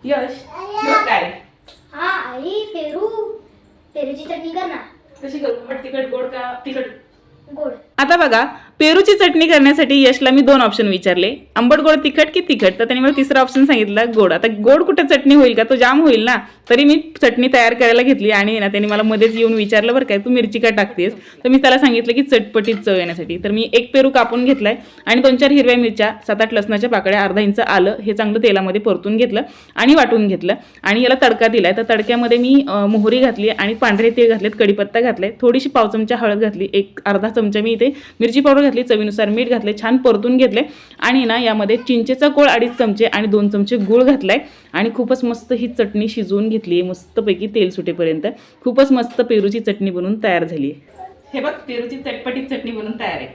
यश काय हा आई पेरूची चटणी कर ना. कशी करू? तिखट गोड का तिखट गोड? आता बघा, पेरूची चटणी करण्यासाठी यशला मी 2 ऑप्शन विचारले, आंबट गोड तिखट की तिखट. तर त्याने मला तिसरा ऑप्शन सांगितला गोड. आता गोड कुठे चटणी होईल का, तो जाम होईल ना. तरी मी चटणी तयार करायला घेतली आणि ना त्याने मला मध्येच येऊन विचारलं बरं काय, तू मिरची का टाकतेस. तर मी त्याला सांगितलं की चटपटीत चव येण्यासाठी. तर मी 1 पेरू कापून घेतलाय आणि 2-4 हिरव्या मिरच्या, 7-8 लसणाच्या पाकळ्या, अर्धा इंच आलं हे चांगलं तेलामध्ये परतून घेतलं आणि वाटून घेतलं आणि याला तडका दिलाय. तर तडक्यामध्ये मी मोहरी घातली आणि पांढरे तीळ घातलेत, कढीपत्ता घातलाय, थोडीशी पाव चमचा हळद घातली, एक अर्धा चमचा मी इथे मिरची पावडर घातली, चवीनुसार मीठ घातले, छान परतून घेतले आणि ना यामध्ये चिंचेचा कोळ 2.5 चमचे आणि 2 चमचे गूळ घातलाय आणि खूपच मस्त ही चटणी शिजवून घेतली मस्तपैकी तेल सुटेपर्यंत. खूपच मस्त पेरूची चटणी बनवून तयार झाली. हे बघ, पेरूची चटपटीत चटणी बनवून तयार आहे.